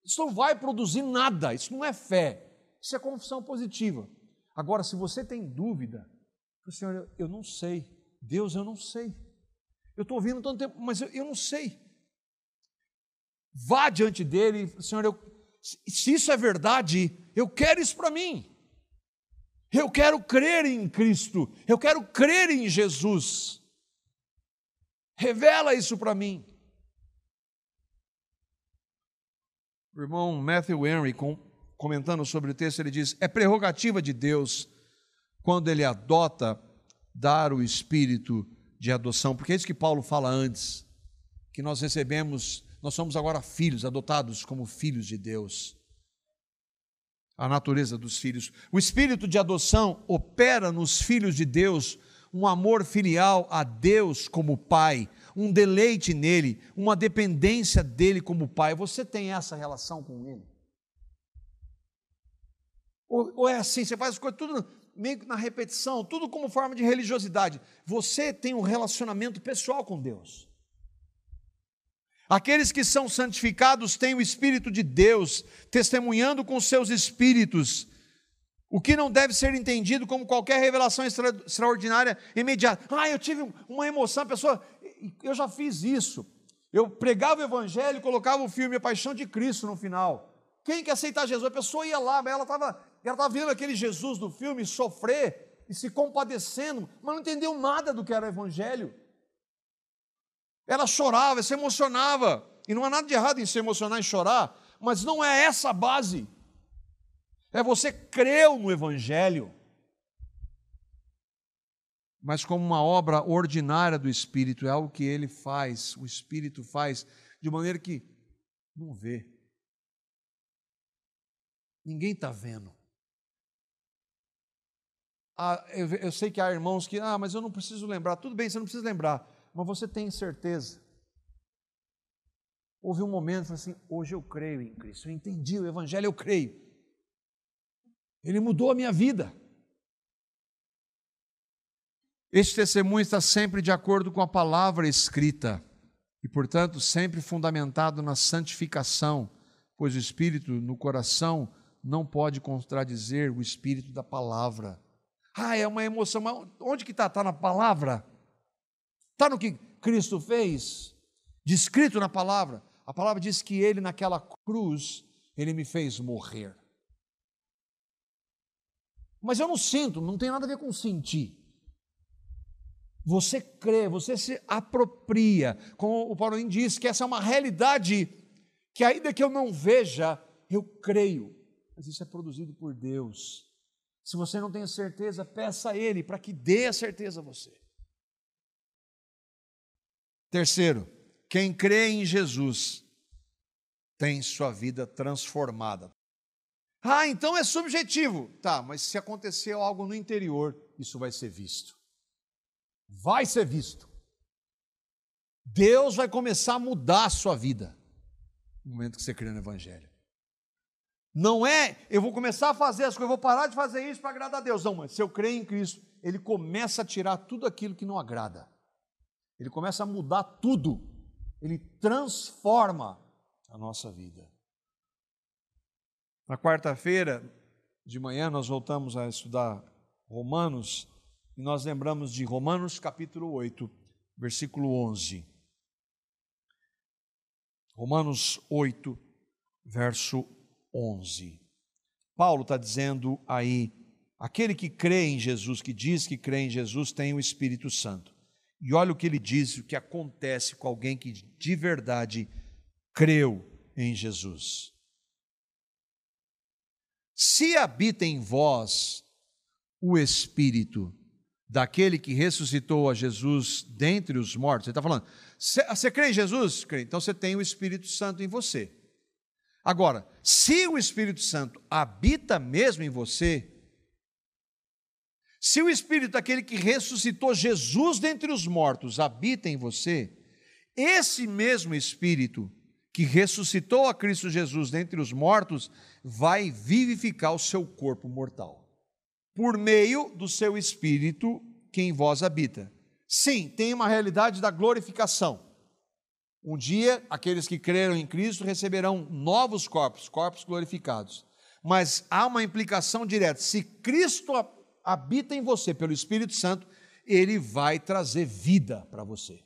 Isso não vai produzir nada, isso não é fé. Isso é confissão positiva. Agora, se você tem dúvida, Senhor, eu não sei. Deus, eu não sei. Eu estou ouvindo tanto tempo, mas eu não sei. Vá diante dele, Senhor, se isso é verdade, eu quero isso para mim. Eu quero crer em Cristo, eu quero crer em Jesus. Revela isso para mim. O irmão Matthew Henry, comentando sobre o texto, ele diz: é prerrogativa de Deus, quando ele adota, dar o espírito de adoção, porque é isso que Paulo fala antes, que nós recebemos, nós somos agora filhos, adotados como filhos de Deus. A natureza dos filhos. O espírito de adoção opera nos filhos de Deus um amor filial a Deus como Pai, um deleite nele, uma dependência dele como Pai. Você tem essa relação com ele? Ou é assim, você faz as coisas tudo meio na repetição, tudo como forma de religiosidade. Você tem um relacionamento pessoal com Deus. Aqueles que são santificados têm o Espírito de Deus, testemunhando com seus espíritos, o que não deve ser entendido como qualquer revelação extraordinária imediata. Eu tive uma emoção, a pessoa, eu já fiz isso. Eu pregava o evangelho, colocava o filme A Paixão de Cristo no final. Quem quer aceitar Jesus? A pessoa ia lá, ela estava vendo aquele Jesus do filme sofrer e se compadecendo, mas não entendeu nada do que era o evangelho. Ela chorava, se emocionava, e não há nada de errado em se emocionar e chorar, mas não é essa a base. É você creu no evangelho, mas como uma obra ordinária do Espírito, é algo que ele faz, o Espírito faz, de maneira que não vê. Ninguém está vendo. Eu sei que há irmãos que, mas eu não preciso lembrar. Tudo bem, você não precisa lembrar, mas você tem certeza. Houve um momento, falei assim, hoje eu creio em Cristo, eu entendi o evangelho, eu creio. Ele mudou a minha vida. Este testemunho está sempre de acordo com a palavra escrita e, portanto, sempre fundamentado na santificação, pois o Espírito no coração não pode contradizer o Espírito da palavra. É uma emoção, mas onde que está? Está na palavra? Está no que Cristo fez? Descrito na palavra. A palavra diz que Ele naquela cruz, Ele me fez morrer. Mas eu não sinto, não tem nada a ver com sentir. Você crê, você se apropria. Como o Paulo diz, que essa é uma realidade que ainda que eu não veja, eu creio. Mas isso é produzido por Deus. Se você não tem certeza, peça a Ele para que dê a certeza a você. Terceiro, quem crê em Jesus tem sua vida transformada. Então é subjetivo. Tá, mas se aconteceu algo no interior, isso vai ser visto. Vai ser visto. Deus vai começar a mudar a sua vida no momento que você crê no Evangelho. Não é, eu vou começar a fazer as coisas, eu vou parar de fazer isso para agradar a Deus. Não, mas se eu creio em Cristo, Ele começa a tirar tudo aquilo que não agrada. Ele começa a mudar tudo. Ele transforma a nossa vida. Na quarta-feira de manhã nós voltamos a estudar Romanos e nós lembramos de Romanos capítulo 8, versículo 11. Romanos 8, verso 11. Paulo está dizendo aí, aquele que crê em Jesus, que diz que crê em Jesus, tem o Espírito Santo. E olha o que ele diz, o que acontece com alguém que de verdade creu em Jesus. Se habita em vós o Espírito daquele que ressuscitou a Jesus dentre os mortos, ele está falando, você crê em Jesus? Crê. Então você tem o Espírito Santo em você. Agora, se o Espírito Santo habita mesmo em você, Se o Espírito daquele que ressuscitou Jesus dentre os mortos habita em você, esse mesmo Espírito que ressuscitou a Cristo Jesus dentre os mortos vai vivificar o seu corpo mortal, por meio do seu Espírito que em vós habita. Sim, tem uma realidade da glorificação. Um dia, aqueles que creram em Cristo receberão novos corpos, corpos glorificados. Mas há uma implicação direta. Se Cristo habita em você pelo Espírito Santo, Ele vai trazer vida para você.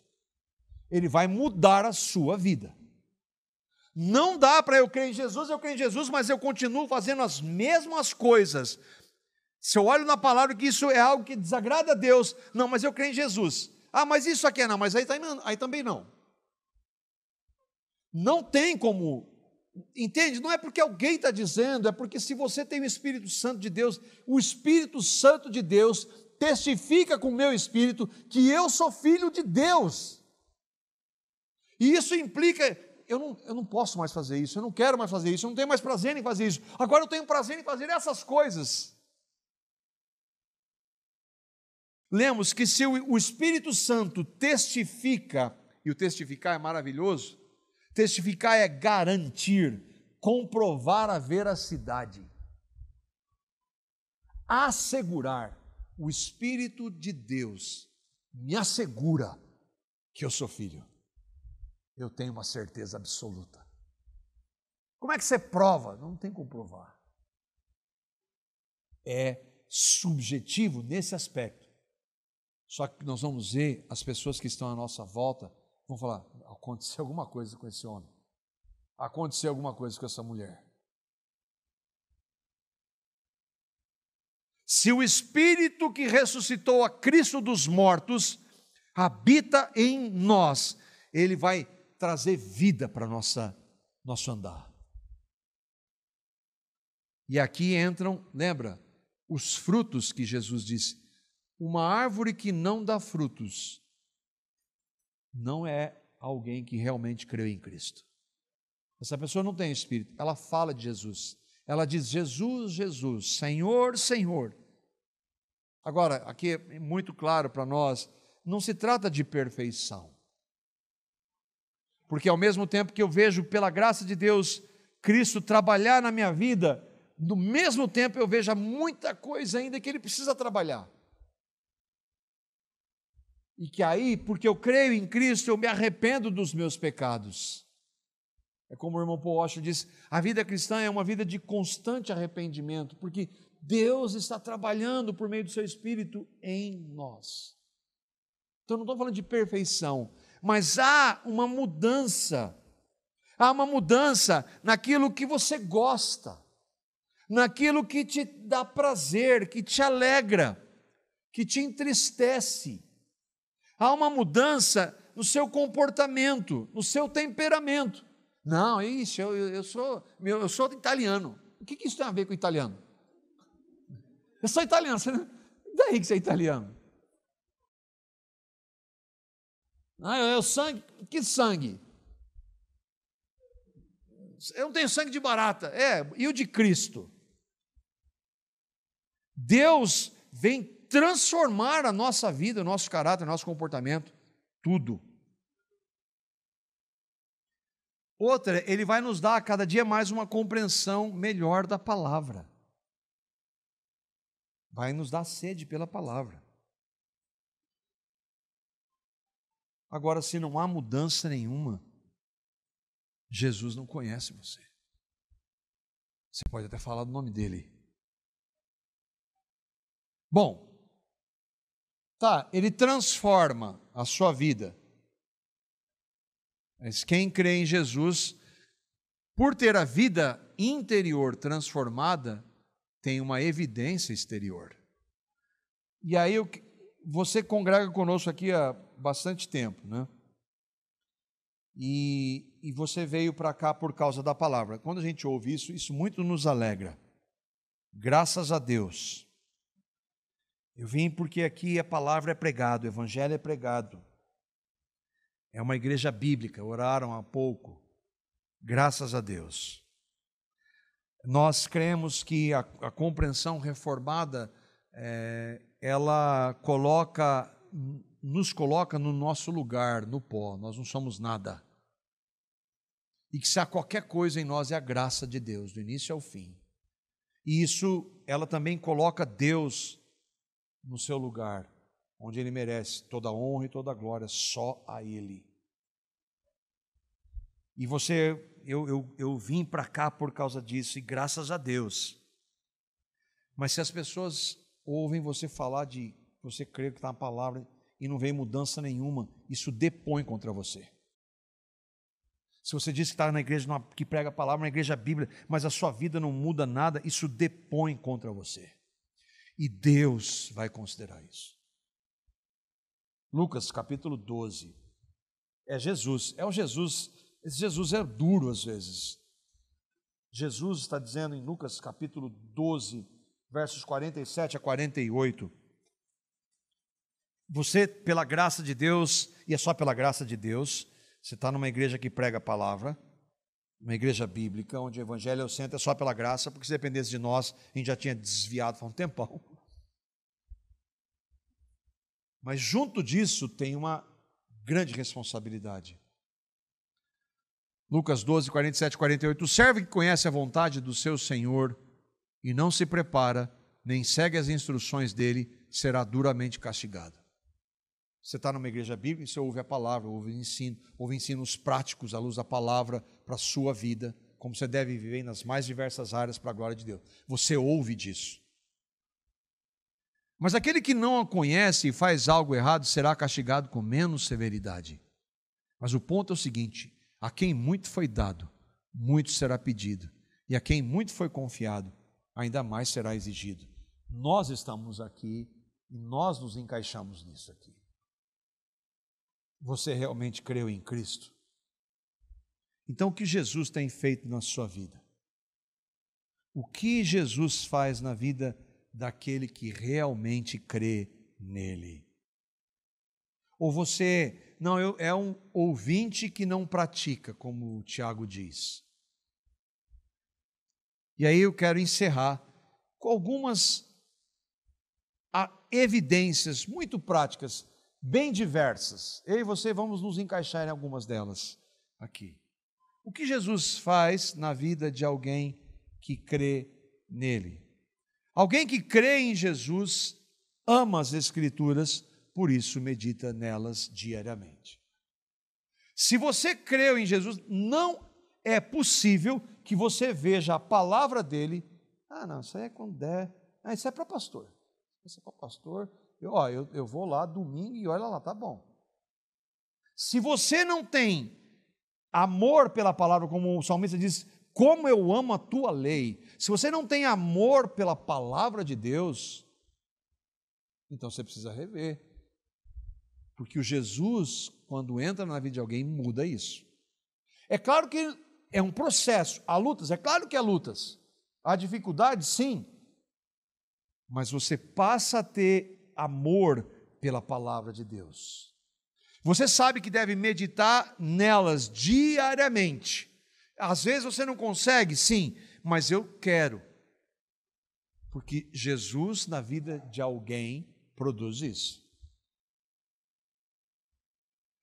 Ele vai mudar a sua vida. Não dá para eu creio em Jesus, mas eu continuo fazendo as mesmas coisas. Se eu olho na palavra que isso é algo que desagrada a Deus, não, mas eu creio em Jesus. Ah, mas isso aqui é não, mas aí também não. Não tem como, entende? Não é porque alguém está dizendo, é porque se você tem o Espírito Santo de Deus, o Espírito Santo de Deus testifica com o meu espírito que eu sou filho de Deus. E isso implica, eu não posso mais fazer isso, eu não quero mais fazer isso, eu não tenho mais prazer em fazer isso, agora eu tenho prazer em fazer essas coisas. Lemos que se o Espírito Santo testifica, e o testificar é maravilhoso, testificar é garantir, comprovar a veracidade, assegurar. O Espírito de Deus me assegura que eu sou filho. Eu tenho uma certeza absoluta. Como é que você prova? Não tem como provar. É subjetivo nesse aspecto. Só que nós vamos ver as pessoas que estão à nossa volta, vão falar, aconteceu alguma coisa com esse homem. Aconteceu alguma coisa com essa mulher. Se o Espírito que ressuscitou a Cristo dos mortos habita em nós, Ele vai trazer vida para nosso andar. E aqui entram, lembra, os frutos que Jesus disse. Uma árvore que não dá frutos não é alguém que realmente creu em Cristo. Essa pessoa não tem Espírito, ela fala de Jesus. Ela diz, Jesus, Jesus, Senhor, Senhor. Agora, aqui é muito claro para nós, não se trata de perfeição. Porque ao mesmo tempo que eu vejo, pela graça de Deus, Cristo trabalhar na minha vida, no mesmo tempo eu vejo muita coisa ainda que Ele precisa trabalhar. E que aí, porque eu creio em Cristo, eu me arrependo dos meus pecados. É como o irmão Paul Washer diz, a vida cristã é uma vida de constante arrependimento, porque Deus está trabalhando por meio do seu Espírito em nós. Então não estou falando de perfeição, mas há uma mudança naquilo que você gosta, naquilo que te dá prazer, que te alegra, que te entristece. Há uma mudança no seu comportamento, no seu temperamento. Não, isso, eu sou italiano. O que isso tem a ver com italiano? Eu sou italiano, daí que você é italiano? Ah, sangue, que sangue? Eu não tenho sangue de barata, e o de Cristo? Deus vem transformar a nossa vida, o nosso caráter, o nosso comportamento, tudo. Outra, Ele vai nos dar a cada dia mais uma compreensão melhor da palavra. Vai nos dar sede pela palavra. Agora, se não há mudança nenhuma, Jesus não conhece você. Você pode até falar do nome dele. Bom, Ele transforma a sua vida. Mas quem crê em Jesus, por ter a vida interior transformada, tem uma evidência exterior. E aí você congrega conosco aqui há bastante tempo, né? E você veio para cá por causa da palavra. Quando a gente ouve isso muito nos alegra. Graças a Deus. Eu vim porque aqui a palavra é pregada, o evangelho é pregado. É uma igreja bíblica, oraram há pouco. Graças a Deus. Nós cremos que a compreensão reformada ela nos coloca no nosso lugar, no pó, nós não somos nada. E que se há qualquer coisa em nós é a graça de Deus, do início ao fim. E isso, ela também coloca Deus no seu lugar, onde Ele merece toda a honra e toda a glória, só a Ele. E eu vim para cá por causa disso, e graças a Deus. Mas se as pessoas ouvem você falar de, você crê que está na palavra e não vê mudança nenhuma, isso depõe contra você. Se você diz que está na igreja, que prega a palavra, na igreja bíblica, mas a sua vida não muda nada, isso depõe contra você. E Deus vai considerar isso. Lucas capítulo 12. É Jesus, esse Jesus é duro às vezes. Jesus está dizendo em Lucas capítulo 12, versos 47 a 48. Você, pela graça de Deus, e é só pela graça de Deus, você está numa igreja que prega a palavra, uma igreja bíblica, onde o evangelho é o centro, é só pela graça, porque se dependesse de nós, a gente já tinha desviado faz um tempão. Mas junto disso tem uma grande responsabilidade. Lucas 12, 47 e 48. O servo que conhece a vontade do seu Senhor e não se prepara, nem segue as instruções dele, será duramente castigado. Você está numa igreja bíblica e você ouve a palavra, ouve ensinos práticos à luz da palavra para a sua vida, como você deve viver nas mais diversas áreas para a glória de Deus. Você ouve disso. Mas aquele que não a conhece e faz algo errado será castigado com menos severidade. Mas o ponto é o seguinte: a quem muito foi dado, muito será pedido, e a quem muito foi confiado, ainda mais será exigido. Nós estamos aqui e nós nos encaixamos nisso aqui. Você realmente creu em Cristo? Então, o que Jesus tem feito na sua vida? O que Jesus faz na vida daquele que realmente crê nele? Ou você, não, é um ouvinte que não pratica, como o Tiago diz. E aí eu quero encerrar com algumas evidências muito práticas, bem diversas. Eu e você vamos nos encaixar em algumas delas aqui. O que Jesus faz na vida de alguém que crê nele? Alguém que crê em Jesus ama as Escrituras, por isso medita nelas diariamente. Se você creu em Jesus, não é possível que você veja a palavra dele. Não, isso aí é quando der. Isso é para pastor. Isso é para pastor. Eu vou lá domingo e olha lá, tá bom. Se você não tem amor pela palavra, como o salmista diz, como eu amo a tua lei. Se você não tem amor pela palavra de Deus, então você precisa rever. Porque o Jesus, quando entra na vida de alguém, muda isso. É claro que é um processo, há lutas, é claro que há lutas. Há dificuldades, sim. Mas você passa a ter amor pela palavra de Deus. Você sabe que deve meditar nelas diariamente. Às vezes você não consegue, sim, mas eu quero. Porque Jesus, na vida de alguém, produz isso.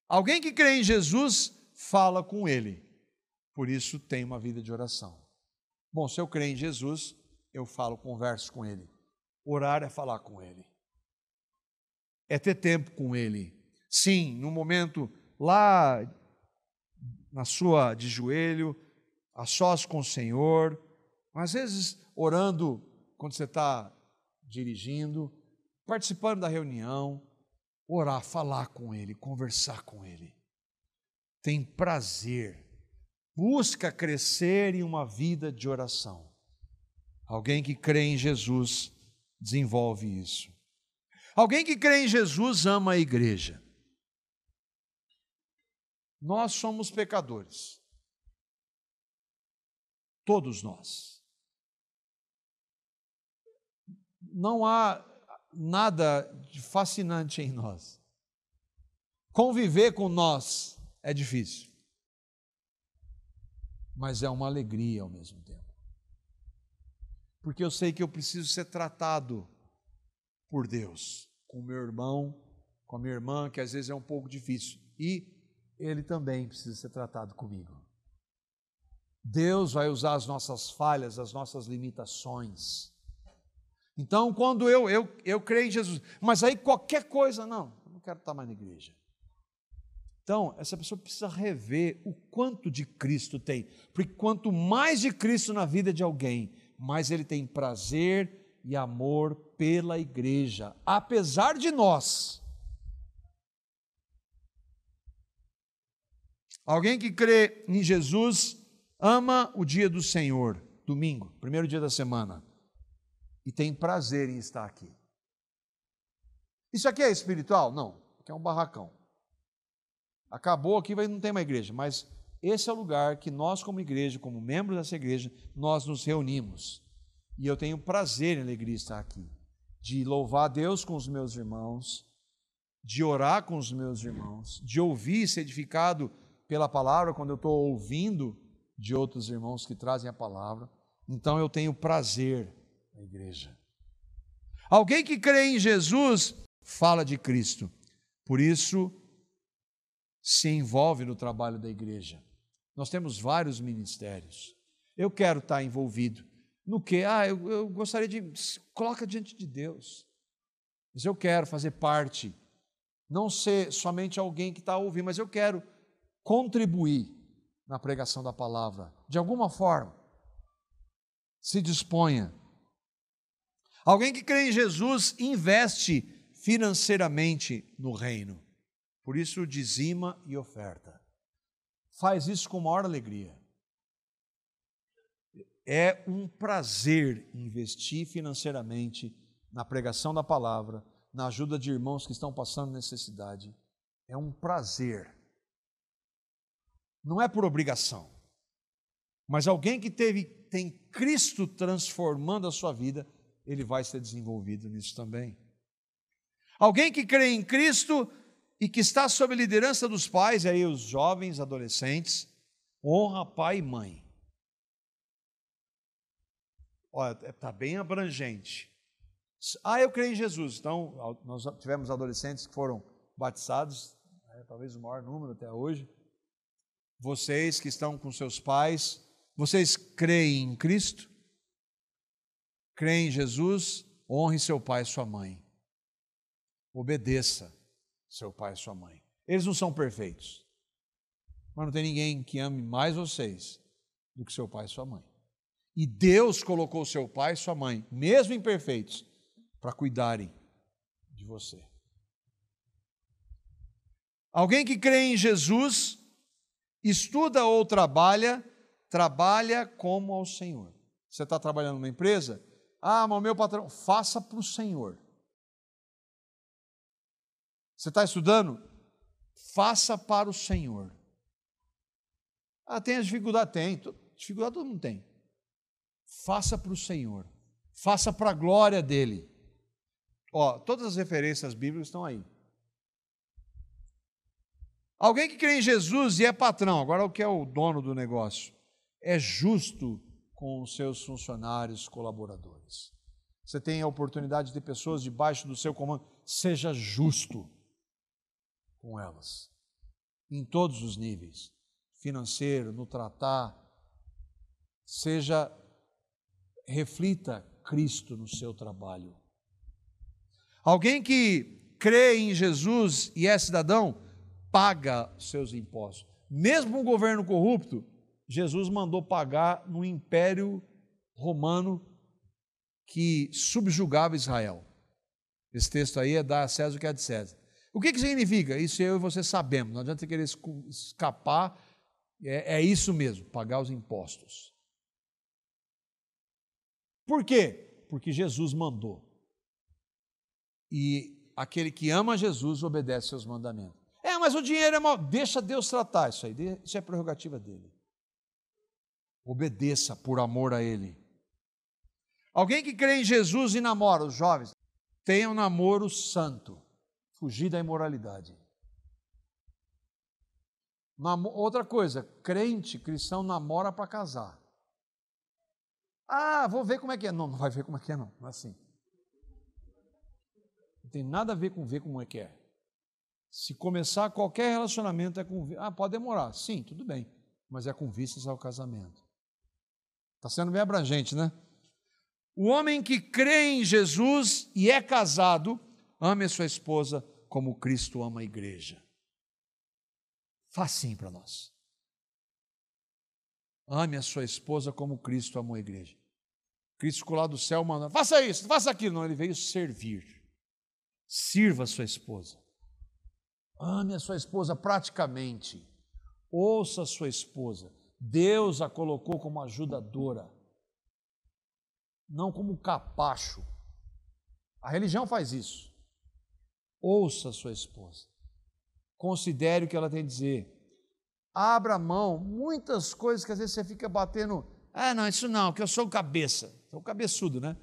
Alguém que crê em Jesus, fala com Ele. Por isso tem uma vida de oração. Bom, se eu creio em Jesus, eu converso com Ele. Orar é falar com Ele. É ter tempo com Ele. Sim, no momento lá, na sua de joelho, a sós com o Senhor, às vezes orando quando você está dirigindo, participando da reunião, orar, falar com Ele, conversar com Ele. Tem prazer, busca crescer em uma vida de oração. Alguém que crê em Jesus desenvolve isso. Alguém que crê em Jesus ama a igreja. Nós somos pecadores. Todos nós. Não há nada de fascinante em nós. Conviver com nós é difícil. Mas é uma alegria ao mesmo tempo. Porque eu sei que eu preciso ser tratado por Deus, com o meu irmão, com a minha irmã, que às vezes é um pouco difícil. E ele também precisa ser tratado comigo. Deus vai usar as nossas falhas, as nossas limitações. Então, quando eu creio em Jesus, mas aí qualquer coisa, não quero estar mais na igreja. Então, essa pessoa precisa rever o quanto de Cristo tem, porque quanto mais de Cristo na vida de alguém, mais ele tem prazer e amor pela igreja, apesar de nós. Alguém que crê em Jesus ama o dia do Senhor, domingo, primeiro dia da semana, e tem prazer em estar aqui. Isso aqui é espiritual? Não, aqui é um barracão. Acabou aqui, não tem uma igreja, mas esse é o lugar que nós, como igreja, como membros dessa igreja, nós nos reunimos. E eu tenho prazer e alegria estar aqui, de louvar a Deus com os meus irmãos, de orar com os meus irmãos, de ouvir e ser edificado pela palavra quando eu estou ouvindo de outros irmãos que trazem a palavra. Então eu tenho prazer na igreja. Alguém que crê em Jesus fala de Cristo, por isso se envolve no trabalho da igreja. Nós temos vários ministérios. Eu quero estar envolvido no que? Eu gostaria de... Coloca diante de Deus. Mas eu quero fazer parte, não ser somente alguém que está ouvindo, mas eu quero contribuir na pregação da palavra, de alguma forma. Se disponha. Alguém que crê em Jesus investe financeiramente no reino. Por isso dizima e oferta. Faz isso com maior alegria. É um prazer investir financeiramente na pregação da palavra, na ajuda de irmãos que estão passando necessidade. É um prazer. Não é por obrigação. Mas alguém que tem Cristo transformando a sua vida, ele vai ser desenvolvido nisso também. Alguém que crê em Cristo e que está sob a liderança dos pais, aí os jovens, adolescentes, honra pai e mãe. Olha, está bem abrangente. Eu creio em Jesus. Então, nós tivemos adolescentes que foram batizados, talvez o maior número até hoje. Vocês que estão com seus pais, vocês creem em Cristo? Creem em Jesus? Honre seu pai e sua mãe. Obedeça seu pai e sua mãe. Eles não são perfeitos, mas não tem ninguém que ame mais vocês do que seu pai e sua mãe. E Deus colocou seu pai e sua mãe, mesmo imperfeitos, para cuidarem de você. Alguém que crê em Jesus, estuda ou trabalha como ao Senhor. Você está trabalhando numa empresa? Mas o meu patrão, faça para o Senhor. Você está estudando? Faça para o Senhor. Tem as dificuldades? Tem. Dificuldade todo mundo tem. Faça para o Senhor. Faça para a glória dEle. Todas as referências bíblicas estão aí. Alguém que crê em Jesus e é patrão, agora o que é o dono do negócio? É justo com os seus funcionários, colaboradores. Você tem a oportunidade de ter pessoas debaixo do seu comando. Seja justo com elas, em todos os níveis, financeiro, no tratar, reflita Cristo no seu trabalho. Alguém que crê em Jesus e é cidadão, paga seus impostos. Mesmo um governo corrupto, Jesus mandou pagar no Império Romano que subjugava Israel. Esse texto aí é dar a César o que é de César. O que significa? Isso eu e você sabemos, não adianta você querer escapar, é isso mesmo, pagar os impostos. Por quê? Porque Jesus mandou. E aquele que ama Jesus obedece seus mandamentos. Mas o dinheiro é mal. Deixa Deus tratar isso aí, isso é prerrogativa dele. Obedeça por amor a Ele. Alguém que crê em Jesus e namora, os jovens, tenha um namoro santo. Fugir da imoralidade. Outra coisa, crente, cristão, namora para casar. Vou ver como é que é. Não vai ver como é que é, não. Não é assim. tem nada a ver como é que é. Se começar qualquer relacionamento é com... pode demorar. Sim, tudo bem. Mas é com vistas ao casamento. Está sendo bem abrangente, né? O homem que crê em Jesus e é casado, ame a sua esposa como Cristo ama a igreja. Facinho para nós. Ame a sua esposa como Cristo amou a igreja. Cristo ficou lá do céu mandando, faça isso, faça aquilo. Não, ele veio servir. Sirva a sua esposa. Ame a sua esposa praticamente. Ouça a sua esposa. Deus a colocou como ajudadora, não como capacho. A religião faz isso. Ouça a sua esposa. Considere o que ela tem a dizer. Abra mão, muitas coisas que às vezes você fica batendo, não, isso não, que eu sou o cabeça. Sou o cabeçudo, né?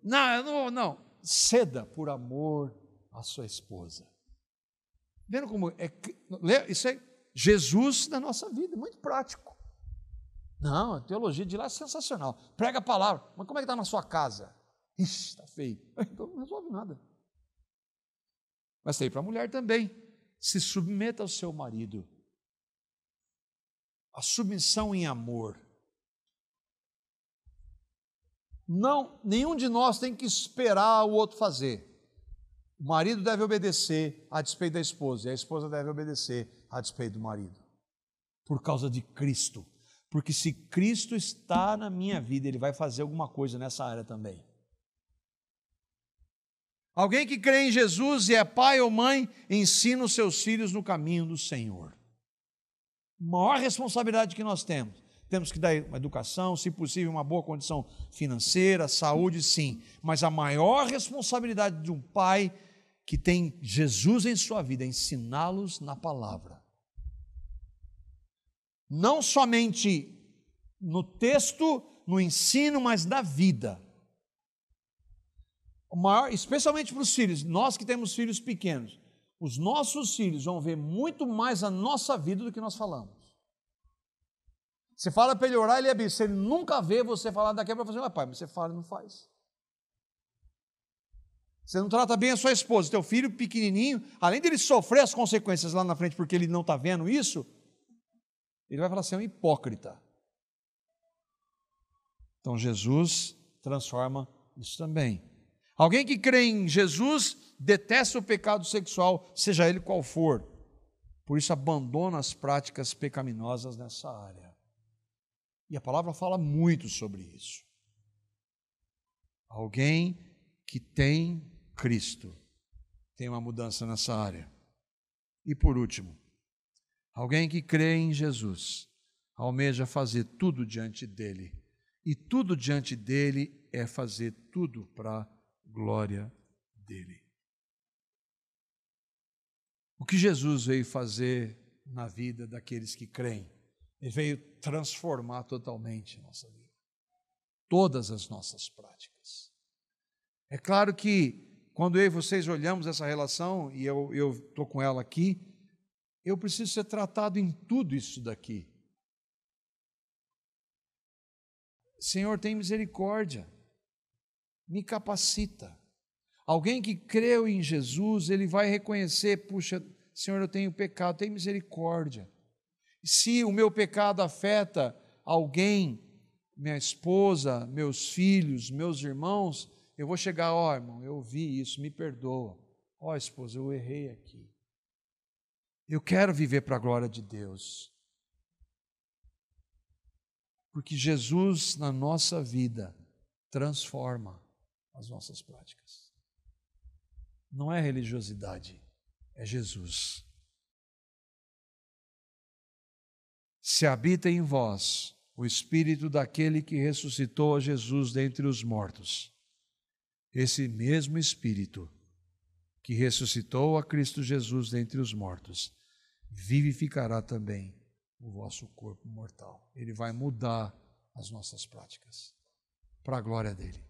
Não. Ceda por amor à sua esposa. Vendo como é? Isso é Jesus na nossa vida, muito prático. Não, a teologia de lá é sensacional. Prega a palavra, mas como é que está na sua casa? Ixi, está feio. Então não resolve nada. Mas tem para a mulher também. Se submeta ao seu marido. A submissão em amor. Não, nenhum de nós tem que esperar o outro fazer. O marido deve obedecer a despeito da esposa, e a esposa deve obedecer a despeito do marido. Por causa de Cristo. Porque se Cristo está na minha vida, Ele vai fazer alguma coisa nessa área também. Alguém que crê em Jesus e é pai ou mãe, ensina os seus filhos no caminho do Senhor. A maior responsabilidade que nós temos. Temos que dar uma educação, se possível, uma boa condição financeira, saúde, sim. Mas a maior responsabilidade de um pai que tem Jesus em sua vida é ensiná-los na palavra. Não somente no texto, no ensino, mas na vida. O maior, especialmente para os filhos, nós que temos filhos pequenos, os nossos filhos vão ver muito mais a nossa vida do que nós falamos. Você fala para ele orar, ele é bíblico. Se ele nunca vê você falar daqui a pouco, você fala, pai, mas você fala e não faz. Você não trata bem a sua esposa, teu filho pequenininho, além dele sofrer as consequências lá na frente porque ele não está vendo isso, ele vai falar assim, é um hipócrita. Então Jesus transforma isso também. Alguém que crê em Jesus detesta o pecado sexual, seja ele qual for. Por isso abandona as práticas pecaminosas nessa área. E a palavra fala muito sobre isso. Alguém que tem Cristo tem uma mudança nessa área. E por último, alguém que crê em Jesus almeja fazer tudo diante dele. E tudo diante dele é fazer tudo para a glória dele. O que Jesus veio fazer na vida daqueles que creem? Ele veio transformar totalmente a nossa vida. Todas as nossas práticas. É claro que quando eu e vocês olhamos essa relação, e eu estou com ela aqui, eu preciso ser tratado em tudo isso daqui. Senhor, tem misericórdia, me capacita. Alguém que creu em Jesus, ele vai reconhecer, puxa, Senhor, eu tenho pecado, tem misericórdia. Se o meu pecado afeta alguém, minha esposa, meus filhos, meus irmãos, eu vou chegar, irmão, eu vi isso, me perdoa. Esposa, eu errei aqui. Eu quero viver para a glória de Deus. Porque Jesus, na nossa vida, transforma as nossas práticas. Não é religiosidade, é Jesus. Se habita em vós o Espírito daquele que ressuscitou a Jesus dentre os mortos, esse mesmo Espírito que ressuscitou a Cristo Jesus dentre os mortos, vivificará também o vosso corpo mortal. Ele vai mudar as nossas práticas para a glória dele.